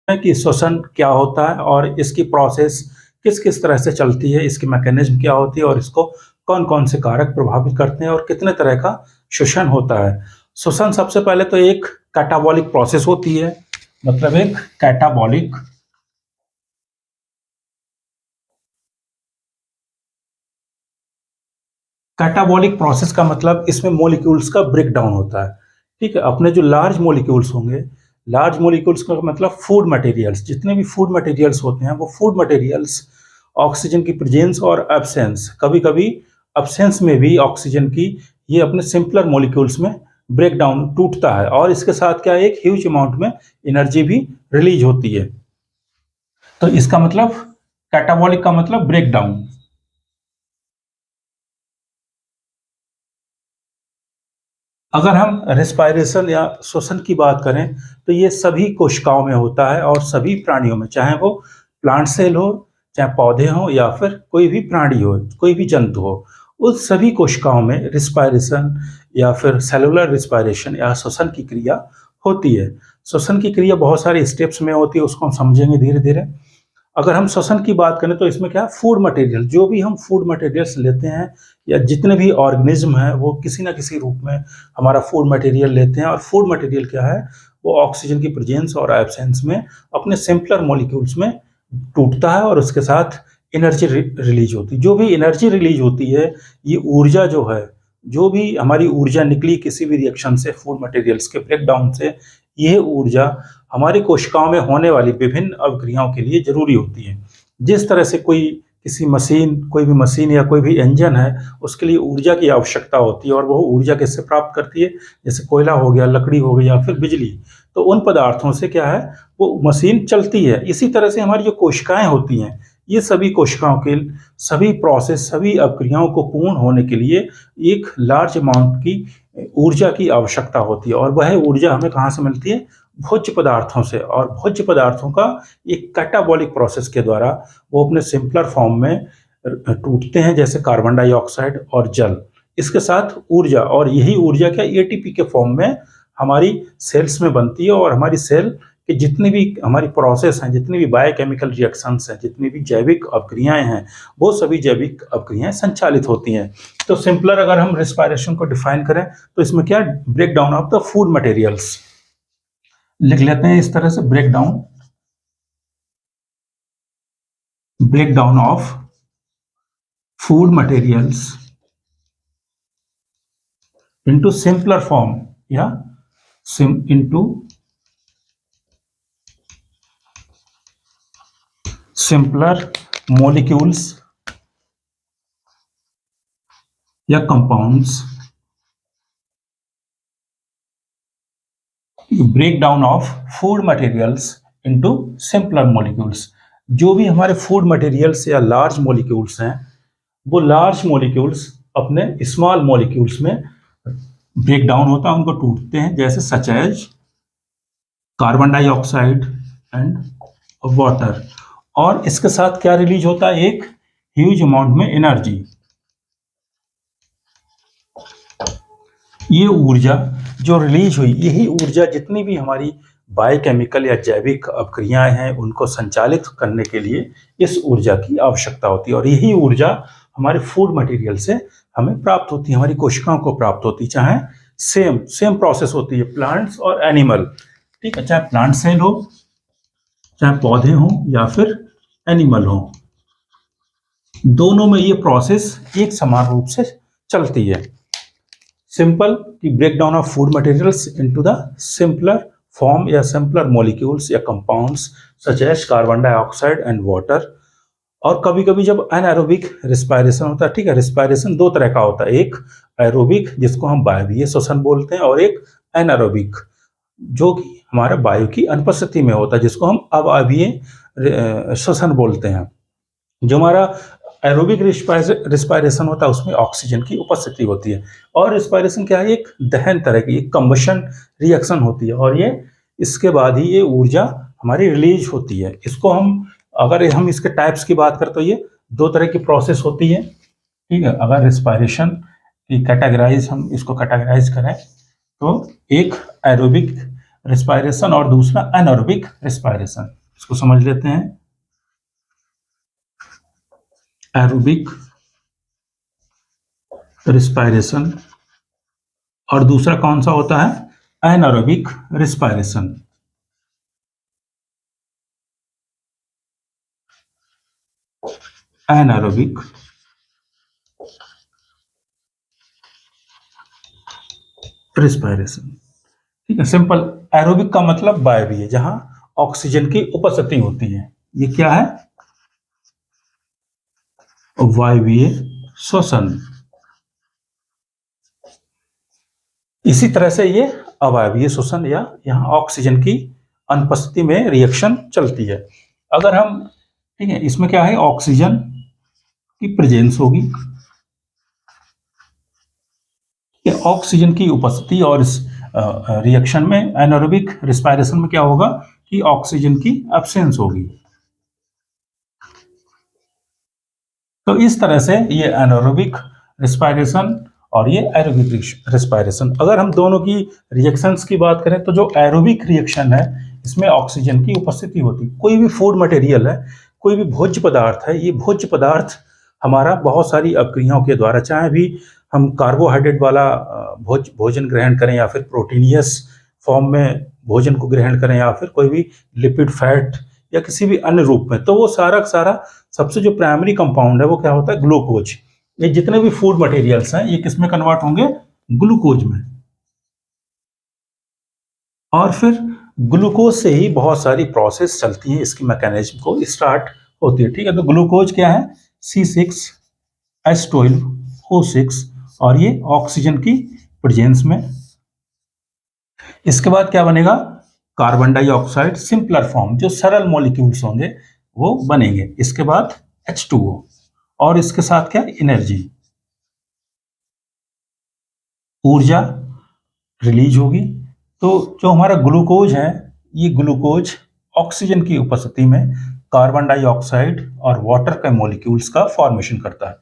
है कि श्वसन क्या होता है और इसकी प्रोसेस किस किस तरह से चलती है, इसकी मैकेनिज्म क्या होती है और इसको कौन कौन से कारक प्रभावित करते हैं और कितने तरह का श्वसन होता है। श्वसन सबसे पहले तो एक कैटाबॉलिक प्रोसेस होती है, मतलब एक कैटाबॉलिक प्रोसेस का मतलब इसमें मॉलिक्यूल्स का ब्रेकडाउन होता है। ठीक है, अपने जो लार्ज मॉलिक्यूल्स होंगे, लार्ज मॉलिक्यूल्स का मतलब फूड मटेरियल्स, जितने भी फूड मटेरियल्स होते हैं वो फूड मटेरियल्स ऑक्सीजन की प्रेजेंस और एब्सेंस, कभी कभी एब्सेंस में भी ऑक्सीजन की, ये अपने सिंपलर मॉलिक्यूल्स में ब्रेक डाउन टूटता है और इसके साथ क्या है, एक ह्यूज अमाउंट में एनर्जी भी रिलीज होती है। तो इसका मतलब कैटाबॉलिक का मतलब ब्रेक डाउन। अगर हम रेस्पायरेशन या श्वसन की बात करें तो ये सभी कोशिकाओं में होता है और सभी प्राणियों में, चाहे वो प्लांट सेल हो, चाहे पौधे हों या फिर कोई भी प्राणी हो, कोई भी जंतु हो, उस सभी कोशिकाओं में रिस्पायरेशन या फिर सेलुलर रिस्पायरेशन या श्वसन की क्रिया होती है। श्वसन की क्रिया बहुत सारे स्टेप्स में होती है, उसको हम समझेंगे धीरे धीरे। अगर हम श्वसन की बात करें तो इसमें क्या है, फूड मटेरियल, जो भी हम फूड मटेरियल्स लेते हैं या जितने भी ऑर्गेनिज्म हैं वो किसी ना किसी रूप में हमारा फूड मटेरियल लेते हैं। और फूड मटेरियल क्या है, वो ऑक्सीजन की प्रेजेंस और एब्सेंस में अपने सिंपलर मॉलिक्यूल्स में टूटता है और उसके साथ एनर्जी रिलीज होती है। जो भी एनर्जी रिलीज होती है, ये ऊर्जा जो है, जो भी हमारी ऊर्जा निकली किसी भी रिएक्शन से, फूड मटेरियल्स के ब्रेकडाउन से, यह ऊर्जा हमारी कोशिकाओं में होने वाली विभिन्न अभिक्रियाओं के लिए जरूरी होती है। जिस तरह से कोई भी मशीन या कोई भी इंजन है, उसके लिए ऊर्जा की आवश्यकता होती है और वह ऊर्जा किससे प्राप्त करती है, जैसे कोयला हो गया, लकड़ी हो गई या फिर बिजली। तो उन पदार्थों से क्या है, वो मशीन चलती है। इसी तरह से हमारी जो कोशिकाएं होती हैं, ये सभी कोशिकाओं के सभी प्रोसेस, सभी अभिक्रियाओं को पूर्ण होने के लिए एक लार्ज अमाउंट की ऊर्जा की आवश्यकता होती है और वह ऊर्जा हमें कहाँ से मिलती है, भोज्य पदार्थों से। और भोज्य पदार्थों का एक कैटाबॉलिक प्रोसेस के द्वारा वो अपने सिंपलर फॉर्म में टूटते हैं, जैसे कार्बन डाइऑक्साइड और जल, इसके साथ ऊर्जा। और यही ऊर्जा क्या, एटीपी के फॉर्म में हमारी सेल्स में बनती है और हमारी सेल कि जितनी भी हमारी प्रोसेस हैं, जितनी भी बायोकेमिकल रिएक्शंस हैं, जितनी भी जैविक अभिक्रियाएं हैं, वो सभी जैविक अभिक्रियाएं संचालित होती हैं। तो सिंपलर अगर हम रिस्पायरेशन को डिफाइन करें तो इसमें क्या, break down of the food materials लिख लेते हैं इस तरह से, break down of food materials into simpler form या इनटू सिंपलर molecules या compounds, break down of food materials into simpler molecules. जो भी हमारे फूड मटेरियल्स या लार्ज मॉलिक्यूल्स हैं, वो लार्ज मॉलिक्यूल्स अपने स्मॉल मॉलिक्यूल्स में ब्रेक डाउन होता है, उनको टूटते हैं, जैसे such as carbon dioxide and water. और इसके साथ क्या रिलीज होता है, एक ह्यूज अमाउंट में एनर्जी। ये ऊर्जा जो रिलीज हुई, यही ऊर्जा जितनी भी हमारी बायोकेमिकल या जैविक अभिक्रियाएं हैं उनको संचालित करने के लिए इस ऊर्जा की आवश्यकता होती है। और यही ऊर्जा हमारे फूड मटेरियल से हमें प्राप्त होती है, हमारी कोशिकाओं को प्राप्त होती है। चाहे सेम प्रोसेस होती है प्लांट्स और एनिमल, ठीक है, चाहे प्लांट सेल हो, चाहे पौधे हों या फिर एनिमल हो, दोनों में ये प्रोसेस एक समान रूप से चलती है। सिंपल की break down of food materials into the simpler form या सिंपलर मॉलिक्यूल्स या compounds such as carbon dioxide and water. और कभी कभी जब एनारोबिक रिस्पायरेशन होता है, ठीक है, रिस्पायरेशन दो तरह का होता है, एक एरोबिक जिसको हम वायवीय श्वसन बोलते हैं, और एक एनारोबिक जो कि हमारे वायु की अनुपस्थिति में होता है, जिसको हम अवायवीय श्वसन बोलते हैं। जो हमारा एरोबिक रिस्पायरेशन होता है उसमें ऑक्सीजन की उपस्थिति होती है। और रिस्पायरेशन क्या है, एक दहन तरह की, एक कंबशन रिएक्शन होती है और ये इसके बाद ही ये ऊर्जा हमारी रिलीज होती है। इसको अगर हम इसके टाइप्स की बात करें तो ये दो तरह की प्रोसेस होती है, ठीक है। अगर रिस्पायरेशन की हम इसको कैटेगराइज करें तो एक एरोबिक रिस्पायरेशन और दूसरा एनारोबिक रिस्पायरेशन। इसको समझ लेते हैं। एरोबिक रिस्पायरेशन और दूसरा कौन सा होता है? Anaerobic respiration. एनारोबिक रिस्पायरेशन, ठीक है। सिंपल। एरोबिक का मतलब वायवीय, जहां ऑक्सीजन की उपस्थिति होती है। ये क्या है? वायवीय श्वसन। इसी तरह से ये अवायवीय श्वसन या यहाँ ऑक्सीजन की अनुपस्थिति में रिएक्शन चलती है। अगर हम, ठीक है, इसमें क्या है? ऑक्सीजन की प्रेजेंस होगी, ऑक्सीजन की उपस्थिति, और इस रिएक्शन में एनारोबिक रिस्पायरेशन में क्या होगा कि ऑक्सीजन की एब्सेंस होगी। तो इस तरह से ये एनारोबिक रिस्पायरेशन और ये एरोबिक रिस्पायरेशन। अगर हम दोनों की रिएक्शंस की बात करें तो जो एरोबिक रिएक्शन है इसमें ऑक्सीजन की उपस्थिति होती है। कोई भी फूड मटेरियल है, कोई भी भोज्य पदार्थ है, ये भोज्य पदार्थ हमारा बहुत सारी अभिक्रियाओं के द्वारा, चाहे भी हम कार्बोहाइड्रेट वाला भोजन ग्रहण करें या फिर प्रोटीनियस फॉर्म में भोजन को ग्रहण करें या फिर कोई भी लिपिड फैट या किसी भी अन्य रूप में, तो वो सारा का सारा सबसे जो प्राइमरी कंपाउंड है वो क्या होता है? ग्लूकोज। ये जितने भी फूड मटेरियल्स हैं ये किस में कन्वर्ट होंगे? ग्लूकोज में। और फिर ग्लूकोज से ही बहुत सारी प्रोसेस चलती है, इसकी मैकेनिज्म को स्टार्ट होती है, ठीक है। तो ग्लूकोज क्या है? C6H12O6, और ये ऑक्सीजन की प्रेजेंस में। इसके बाद क्या बनेगा? कार्बन डाइऑक्साइड सिंपलर फॉर्म, जो सरल मॉलिक्यूल्स होंगे वो बनेंगे। इसके बाद H2O, और इसके साथ क्या? एनर्जी, ऊर्जा रिलीज होगी। तो जो हमारा ग्लूकोज है, ये ग्लूकोज ऑक्सीजन की उपस्थिति में कार्बन डाइऑक्साइड और वाटर के मॉलिक्यूल्स का फॉर्मेशन करता है।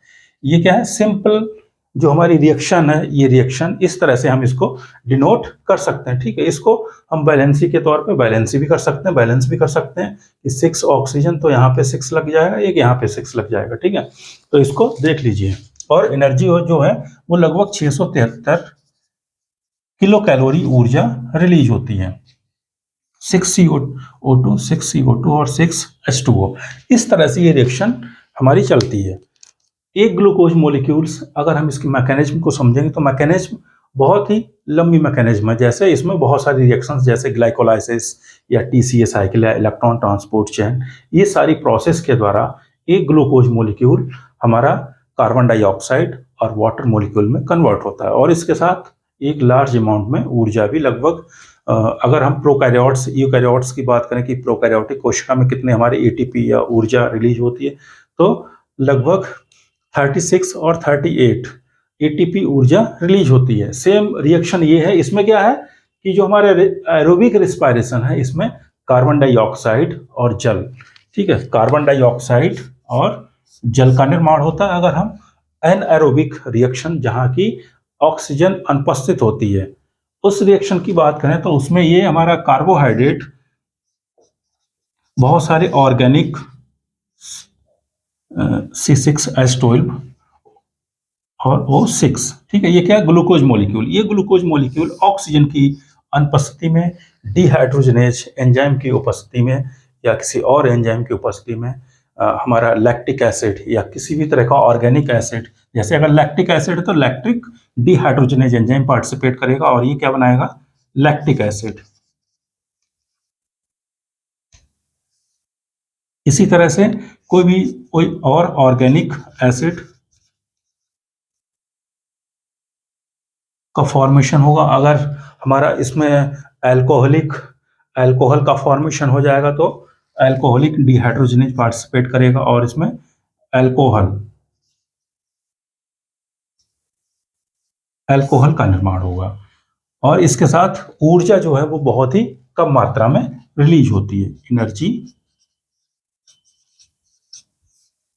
ये क्या है? सिंपल जो हमारी रिएक्शन है, ये रिएक्शन इस तरह से हम इसको डिनोट कर सकते हैं, ठीक है। इसको हम बैलेंसी के तौर पे बैलेंसी भी कर सकते हैं, बैलेंस भी कर सकते हैं कि 6 ऑक्सीजन तो यहाँ पे 6 लग जाएगा, एक यहाँ पे 6 लग जाएगा, ठीक है। तो इसको देख लीजिए। और एनर्जी जो है वो लगभग 673 किलो कैलोरी ऊर्जा रिलीज होती है। 6CO2, 6CO2 और 6H2O। इस तरह से ये रिएक्शन हमारी चलती है। एक ग्लूकोज मॉलिक्यूल्स, अगर हम इसकी मैकेनिज्म को समझेंगे तो मैकेनिज्म बहुत ही लंबी मैकेनिज्म है। जैसे इसमें बहुत सारी रिएक्शंस, जैसे ग्लाइकोलाइसिस या TCA साइकिल या इलेक्ट्रॉन ट्रांसपोर्ट चेन, ये सारी प्रोसेस के द्वारा एक ग्लूकोज मॉलिक्यूल हमारा कार्बन डाइऑक्साइड और वाटर मॉलिक्यूल में कन्वर्ट होता है, और इसके साथ एक लार्ज अमाउंट में ऊर्जा भी लगभग, अगर हम प्रोकैरियोट्स यूकैरियोट्स की बात करें कि प्रोकैरियोटिक कोशिका में कितने हमारे ATP या ऊर्जा रिलीज होती है, तो लगभग 36 और 38 ATP ऊर्जा रिलीज होती है। सेम रिएक्शन ये है, इसमें क्या है कि जो हमारे एरोबिक रिस्पायरेशन है इसमें कार्बन डाइऑक्साइड और जल, ठीक है, कार्बन डाइऑक्साइड और जल का निर्माण होता है। अगर हम एनएरोबिक रिएक्शन, जहां की ऑक्सीजन अनुपस्थित होती है, उस रिएक्शन की बात करें तो उसमें ये हमारा कार्बोहाइड्रेट बहुत सारे ऑर्गेनिक C6H12 और O6, ठीक है, ये क्या? Glucose molecule. ये ग्लूकोज मॉलिक्यूल ऑक्सीजन की अनुपस्थिति में, डिहाइड्रोजनेज एंजाइम की उपस्थिति में या किसी और एंजाइम की उपस्थिति में हमारा लैक्टिक एसिड या किसी भी तरह का ऑर्गेनिक एसिड, जैसे अगर लैक्टिक एसिड है तो लैक्टिक डिहाइड्रोजनेज एंजाइम पार्टिसिपेट करेगा और ये क्या बनाएगा? Lactic acid. इसी तरह से कोई और ऑर्गेनिक एसिड का फॉर्मेशन होगा। अगर हमारा इसमें अल्कोहल का फॉर्मेशन हो जाएगा तो अल्कोहलिक डिहाइड्रोजनेज पार्टिसिपेट करेगा और इसमें अल्कोहल का निर्माण होगा। और इसके साथ ऊर्जा जो है वो बहुत ही कम मात्रा में रिलीज होती है। एनर्जी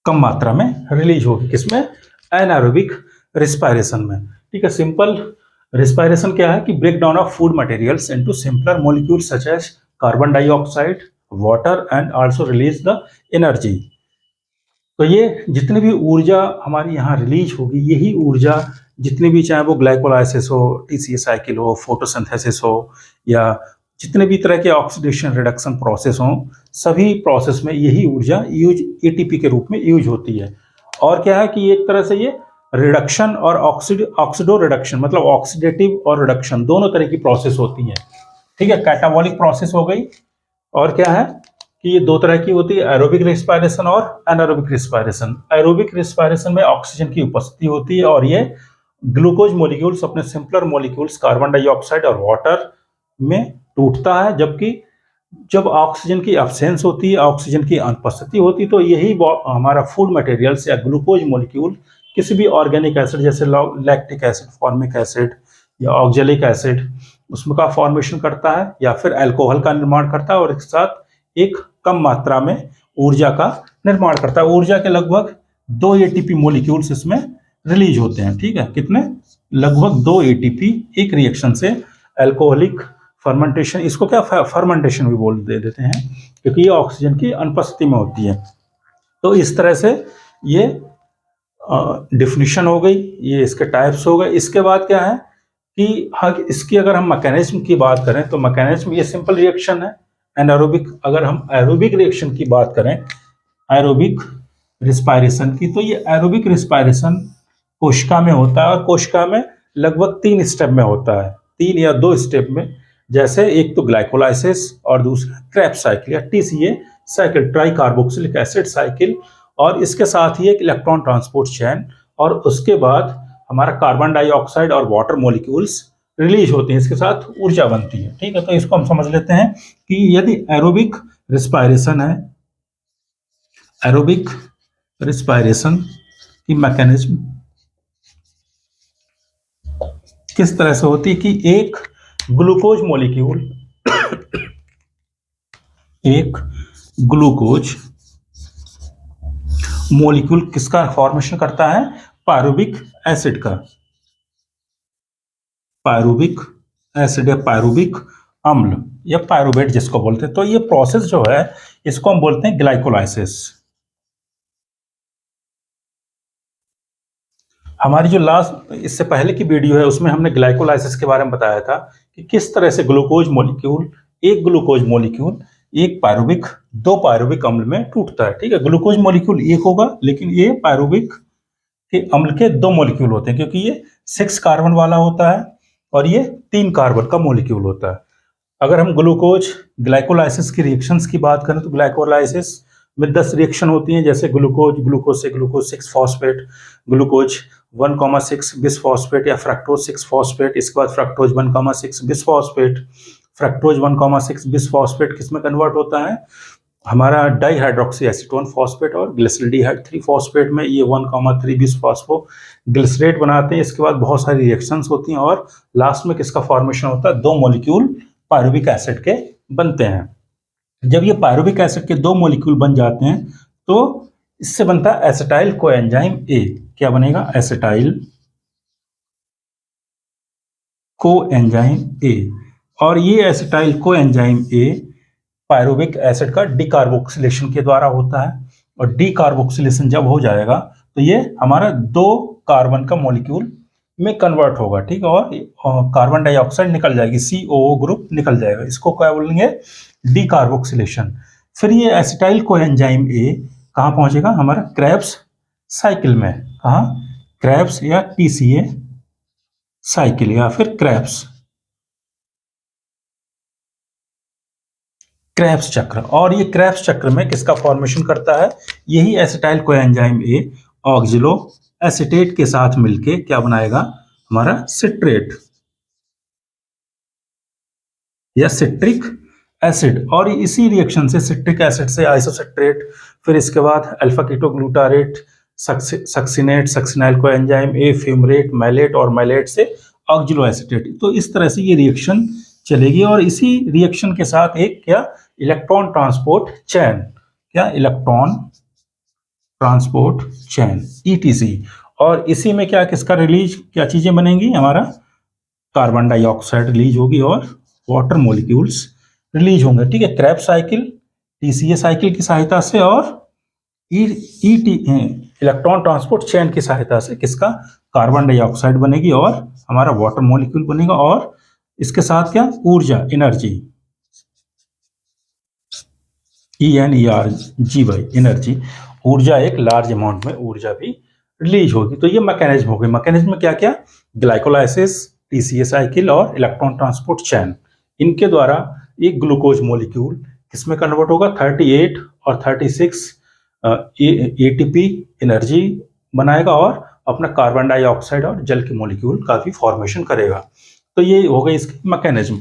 कम मात्रा में रिलीज होगी, किसमें? एनारोबिक रिस्पायरेशन में, ठीक है। सिंपल रिस्पायरेशन क्या है कि break down of food materials into simpler molecules such as carbon dioxide, water and also release the energy. तो ये जितनी भी ऊर्जा हमारी यहाँ रिलीज होगी, यही ऊर्जा जितनी भी, चाहे वो ग्लाइकोलाइसिस हो, टीसीए साइकिल हो, फोटोसिंथेसिस हो, या जितने भी तरह के ऑक्सीडेशन रिडक्शन प्रोसेस हों, सभी प्रोसेस में यही ऊर्जा यूज एटीपी के रूप में यूज होती है। और क्या है कि एक तरह से ये रिडक्शन और ऑक्सीडो रिडक्शन, मतलब ऑक्सीडेटिव और रिडक्शन दोनों तरह की प्रोसेस होती है। ठीक है, कैटाबॉलिक प्रोसेस हो गई। और क्या है कि ये दो तरह की होती है, एरोबिक रिस्पायरेशन और एनारोबिक रिस्पायरेशन। एरोबिक रिस्पायरेशन में ऑक्सीजन की उपस्थिति होती है और ये ग्लूकोज मॉलिक्यूल्स अपने सिंपलर मॉलिक्यूल्स कार्बन डाइऑक्साइड और वाटर में टूटता है, जबकि जब ऑक्सीजन की एब्सेंस होती है, ऑक्सीजन की अनुपस्थिति होती है, तो यही हमारा फूड मटेरियल्स या ग्लूकोज मॉलिक्यूल किसी भी ऑर्गेनिक एसिड जैसे लैक्टिक एसिड, फॉर्मिक एसिड या ऑक्जेलिक एसिड उसमें का फॉर्मेशन करता है, या फिर अल्कोहल का निर्माण करता है और एक साथ एक कम मात्रा में ऊर्जा का निर्माण करता है। ऊर्जा के लगभग 2 एटीपी मॉलिक्यूल्स इसमें रिलीज होते हैं। ठीक है, कितने? लगभग 2 एटीपी एक रिएक्शन से। अल्कोहलिक फर्मेंटेशन, इसको क्या फर्मेंटेशन भी बोल दे देते हैं, क्योंकि ये ऑक्सीजन की अनुपस्थिति में होती है। तो इस तरह से ये डिफिनीशन हो गई, ये इसके टाइप्स हो गए। इसके बाद क्या है कि हाँ, इसकी अगर हम मैकेनिज्म की बात करें तो मैकेनिज्म ये सिंपल रिएक्शन है। एनारोबिक, अगर हम एरोबिक रिएक्शन की बात करें, एरोबिक रिस्पायरेशन की, तो ये एरोबिक रिस्पायरेशन कोशिका में होता है और कोशिका में लगभग 3 स्टेप में होता है, 3 या 2 स्टेप में। जैसे एक तो ग्लाइकोलाइसिस और दूसरा क्रेब्स साइकिल या TCA cycle, try carboxylic acid cycle, और इसके साथ ही एक इलेक्ट्रॉन ट्रांसपोर्ट चैन, और उसके बाद हमारा कार्बन डाइऑक्साइड और वाटर मॉलिक्यूल्स रिलीज होते हैं, इसके साथ ऊर्जा बनती है। ठीक है, तो इसको हम समझ लेते हैं कि यदि एरोबिक रिस्पायरेशन है, एरोबिक रिस्पायरेशन की मैकेनिज्म किस तरह से होती है कि एक ग्लूकोज मॉलिक्यूल एक ग्लूकोज मॉलिक्यूल किसका फॉर्मेशन करता है? पायरुविक एसिड का। पायरुविक एसिड या पायरुविक अम्ल या पायरुवेट जिसको बोलते हैं। तो ये प्रोसेस जो है इसको हम बोलते हैं ग्लाइकोलाइसिस। हमारी जो लास्ट, इससे पहले की वीडियो है उसमें हमने ग्लाइकोलाइसिस के बारे में बताया था कि किस तरह से ग्लूकोज मॉलिक्यूल, एक ग्लूकोज मॉलिक्यूल एक पायरुविक, 2 पायरुविक अम्ल में टूटता है। ठीक है, ग्लूकोज मॉलिक्यूल एक होगा, लेकिन ये पायरुविक के अम्ल के 2 मॉलिक्यूल होते हैं, क्योंकि ये 6 कार्बन वाला होता है और ये 3 कार्बन का मॉलिक्यूल होता है। अगर हम ग्लूकोज ग्लाइकोलाइसिस की रिएक्शंस की बात करें तो ग्लाइकोलाइसिस में 10 रिएक्शन होती हैं, जैसे ग्लूकोज से glucose 6 phosphate, glucose 1,6 bis phosphate, या फ्रक्टोज 6 फॉस्फेट, इसके बाद fructose 1,6 bis phosphate. Fructose 1,6 bis phosphate किस में कन्वर्ट होता है? हमारा डाईहाइड्रोक्सी एसीटोन फॉस्फेट और ग्लिसरीडिहाइड 3 फॉस्फेट में ये 1,3 बिस फॉस्फो ग्लिसरेट बनाते हैं। इसके बाद बहुत सारी रिएक्शंस होती हैं और लास्ट में किसका फॉर्मेशन होता है? 2 मॉलिक्यूल पायरुविक एसिड के बनते हैं। जब ये पायरुविक एसिड के 2 मॉलिक्यूल बन जाते हैं तो इससे बनता है एसिटाइल कोएंजाइम ए। क्या बनेगा? Acetyl coenzyme A. और ये acetyl coenzyme A pyruvic acid का डीकार्बोक्सिलेशन के द्वारा होता है, और डीकार्बोक्सिलेशन जब हो जाएगा तो ये हमारा 2 कार्बन का मॉलिक्यूल में कन्वर्ट होगा। ठीक है, और कार्बन डाइऑक्साइड निकल जाएगी, COO ग्रुप निकल जाएगा। इसको क्या बोलेंगे? डीकार्बोक्सिलेशन। फिर ये एसिटाइल कोएंजाइम ए कहाँ पहुंचेगा? हमारा क्रेब्स साइकिल में। कहाँ? क्रेब्स या टीसीए साइकिल या फिर क्रेब्स क्रेब्स चक्र। और ये क्रेब्स चक्र में किसका फॉर्मेशन करता है? यही acetyl coenzyme A oxalo acetate के साथ मिलके क्या बनाएगा? हमारा सिट्रेट या सिट्रिक एसिड। और इसी रिएक्शन से सिट्रिक एसिड से आइसोसिट्रेट, फिर इसके बाद alpha ketoglutarate, succinate, succinyl coenzyme A, fumarate, malate, और मैलेट से ऑक्सिलो एसिटेट। तो इस तरह से ये रिएक्शन चलेगी और इसी रिएक्शन के साथ एक क्या? Electron transport chain. क्या? Electron transport chain, ETC। और इसी में क्या किसका रिलीज, क्या चीजें बनेंगी? हमारा कार्बन डाइऑक्साइड रिलीज होगी और वाटर मॉलिक्यूल्स रिलीज होंगे। ठीक है, क्रेब्स साइकिल टीसीए साइकिल की सहायता से और इलेक्ट्रॉन ट्रांसपोर्ट चेन की सहायता से किसका कार्बन डाइऑक्साइड बनेगी और हमारा वाटर मॉलिक्यूल बनेगा। और इसके साथ क्या ऊर्जा एनर्जी ENERGY एनर्जी ऊर्जा एक लार्ज अमाउंट में ऊर्जा भी रिलीज होगी। तो ये मैकेनिज्म हो गई। मैकेनिज्म में क्या क्या ग्लाइकोलाइसिस टीसीए साइकिल और इलेक्ट्रॉन ट्रांसपोर्ट चैन, इनके द्वारा एक ग्लूकोज मॉलिक्यूल किसमें कन्वर्ट होगा 38 और 36 एटीपी एनर्जी बनाएगा और अपना कार्बन डाइऑक्साइड और जल के मॉलिक्यूल का भी फॉर्मेशन करेगा। तो ये हो गई इसकी मैकेनिज्म।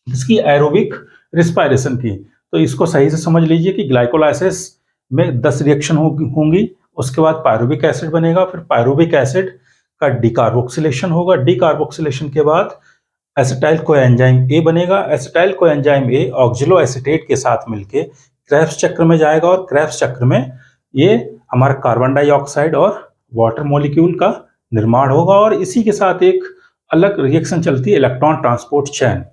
इसकी एरोबिक रिस्पायरेशन की, तो इसको सही से समझ लीजिए कि ग्लाइकोलाइसिस में 10 रिएक्शन होंगी, उसके बाद पायरुविक एसिड बनेगा, फिर पायरुविक एसिड का डिकार्बोक्सिलेशन होगा, डिकार्बोक्सिलेशन के बाद एसिटाइल कोएंजाइम ए बनेगा, acetyl coenzyme A oxalo acetate के साथ मिलके क्रेब्स चक्र में जाएगा और क्रेब्स चक्र में ये हमारा कार्बन डाइऑक्साइड और वाटर मॉलिक्यूल का निर्माण होगा। और इसी के साथ एक अलग रिएक्शन चलती है इलेक्ट्रॉन ट्रांसपोर्ट चैन,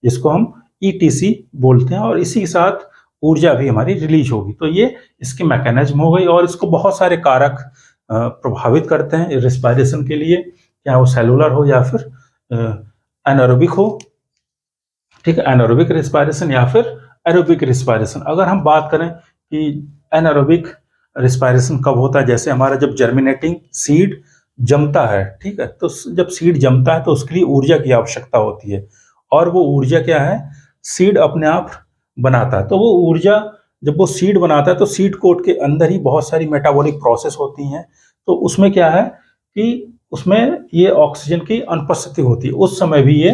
जिसको हम ETC बोलते हैं, और इसी के साथ ऊर्जा भी हमारी रिलीज होगी। तो ये इसकी मैकेनिज्म हो गई। और इसको बहुत सारे कारक प्रभावित करते हैं रिस्पायरेशन के लिए, चाहे वो सेलुलर हो या फिर एनारोबिक हो। ठीक है, एनारोबिक रिस्पायरेशन या फिर एरोबिक रिस्पायरेशन। अगर हम बात करें कि एनारोबिक रिस्पायरेशन कब होता है, जैसे हमारा जब जर्मिनेटिंग सीड जमता है, ठीक है, तो जब सीड जमता है तो उसके लिए ऊर्जा की आवश्यकता होती है, और वो ऊर्जा क्या है सीड अपने आप बनाता है। तो वो ऊर्जा जब वो सीड बनाता है तो सीड कोट के अंदर ही बहुत सारी मेटाबॉलिक प्रोसेस होती हैं। तो उसमें क्या है कि उसमें ये ऑक्सीजन की अनुपस्थिति होती है, उस समय भी ये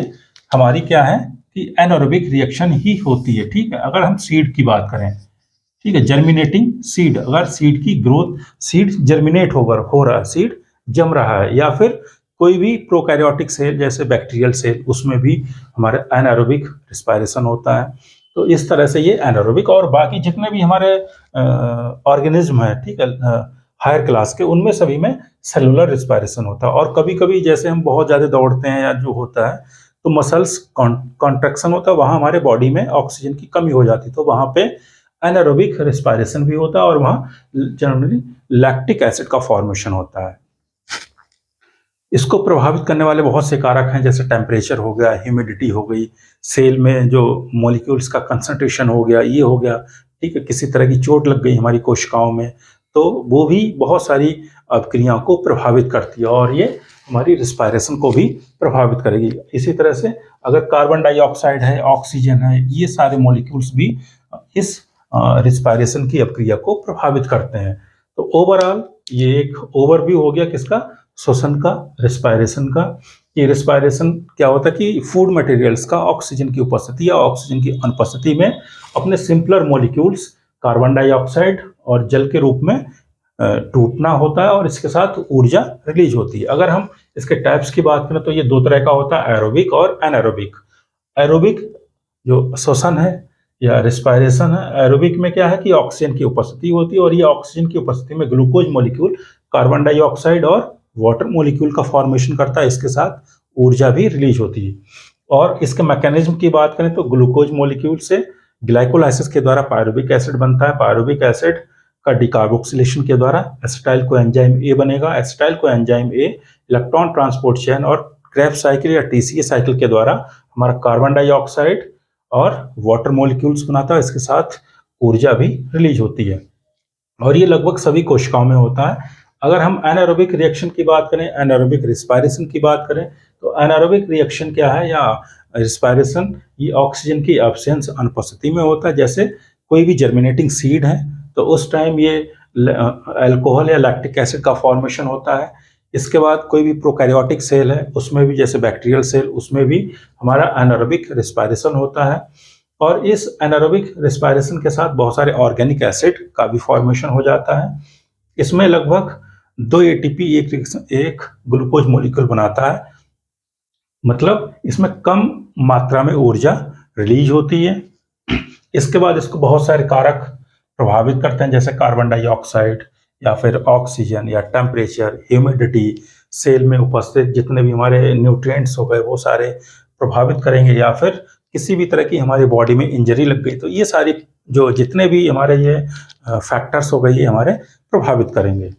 हमारी क्या है कि एनारोबिक रिएक्शन ही होती है। ठीक है, अगर हम सीड की बात करें, ठीक है, जर्मिनेटिंग सीड, अगर सीड की ग्रोथ, सीड जर्मिनेट हो रहा है, सीड जम रहा है, या फिर कोई भी प्रोकैरियोटिक सेल जैसे बैक्टीरियल सेल, उसमें भी हमारे एनारोबिक रिस्पायरेशन होता है। तो इस तरह से ये एनारोबिक, और बाकी जितने भी हमारे ऑर्गेनिज्म है, ठीक है, हायर क्लास के, उनमें सभी में सेलुलर रिस्पायरेशन होता है। और कभी कभी जैसे हम बहुत ज़्यादा दौड़ते हैं या जो होता है तो मसल्स कॉन्ट्रैक्शन होता है, वहाँ हमारे बॉडी में ऑक्सीजन की कमी हो जाती है, तो वहाँ पे एनारोबिक रिस्पायरेशन भी होता है, और वहाँ जनरली लैक्टिक एसिड का फॉर्मेशन होता है। इसको प्रभावित करने वाले बहुत से कारक हैं, जैसे टेम्परेचर हो गया, ह्यूमिडिटी हो गई, सेल में जो मॉलिक्यूल्स का कंसंट्रेशन हो गया, ये हो गया। ठीक है, किसी तरह की चोट लग गई हमारी कोशिकाओं में, तो वो भी बहुत सारी अभिक्रियाओं को प्रभावित करती है, और ये हमारी रिस्पायरेशन को भी प्रभावित करेगी। इसी तरह से अगर कार्बन डाइऑक्साइड है, ऑक्सीजन है, ये सारे मॉलिक्यूल्स भी इस रिस्पायरेशन की अभिक्रिया को प्रभावित करते हैं। तो ओवरऑल ये एक ओवरव्यू हो गया किसका, श्वसन का, रिस्पायरेशन का। ये रिस्पायरेशन क्या होता है कि फूड मटेरियल्स का ऑक्सीजन की उपस्थिति या ऑक्सीजन की अनुपस्थिति में अपने सिंपलर मॉलिक्यूल्स कार्बन डाइऑक्साइड और जल के रूप में टूटना होता है, और इसके साथ ऊर्जा रिलीज होती है। अगर हम इसके टाइप्स की बात करें तो ये दो तरह का होता है, एरोबिक और एनारोबिक। एरोबिक जो श्वसन है या रिस्पायरेशन है, एरोबिक में क्या है कि ऑक्सीजन की उपस्थिति होती है, और ये ऑक्सीजन की उपस्थिति में ग्लूकोज मॉलिक्यूल कार्बन डाइऑक्साइड और वाटर मॉलिक्यूल का फॉर्मेशन करता है, इसके साथ ऊर्जा भी रिलीज होती है। और इसके मैकेनिज्म की बात करें तो ग्लूकोज मॉलिक्यूल से ग्लाइकोलाइसिस के द्वारा पायरुविक एसिड बनता है, पायरुविक एसिड का डिकार्बोक्सिलेशन के द्वारा एसिटाइल कोएंजाइम ए बनेगा, acetyl coenzyme A electron transport chain और क्रेब्स साइकिल या टीसीए साइकिल के द्वारा हमारा कार्बन डाइऑक्साइड और वाटर मॉलिक्यूल्स बनाता है, इसके साथ ऊर्जा भी रिलीज होती है, और ये लगभग सभी कोशिकाओं में होता है। अगर हम एनारोबिक रिएक्शन की बात करें, एनारोबिक रिस्पायरेशन की बात करें, तो एनारोबिक रिएक्शन क्या है या रिस्पायरेशन, ये ऑक्सीजन की एब्सेंस अनुपस्थिति में होता है। जैसे कोई भी जर्मिनेटिंग सीड है तो उस टाइम ये अल्कोहल या लैक्टिक एसिड का फॉर्मेशन होता है। इसके बाद कोई भी प्रोकैरियोटिक सेल है उसमें भी, जैसे बैक्टीरियल सेल, उसमें भी हमारा एनारोबिक रिस्पायरेशन होता है, और इस एनारोबिक रिस्पायरेशन के साथ बहुत सारे ऑर्गेनिक एसिड का भी फॉर्मेशन हो जाता है। इसमें लगभग 2 एटीपी एक ग्लूकोज मॉलिक्यूल बनाता है, मतलब इसमें कम मात्रा में ऊर्जा रिलीज होती है। इसके बाद इसको बहुत सारे कारक प्रभावित करते हैं, जैसे कार्बन डाइऑक्साइड या फिर ऑक्सीजन या टेम्परेचर, ह्यूमिडिटी, सेल में उपस्थित जितने भी हमारे न्यूट्रिएंट्स हो गए वो सारे प्रभावित करेंगे, या फिर किसी भी तरह की हमारी बॉडी में इंजरी लग गई तो ये सारी जो जितने भी हमारे ये फैक्टर्स हो गए ये हमारे प्रभावित करेंगे।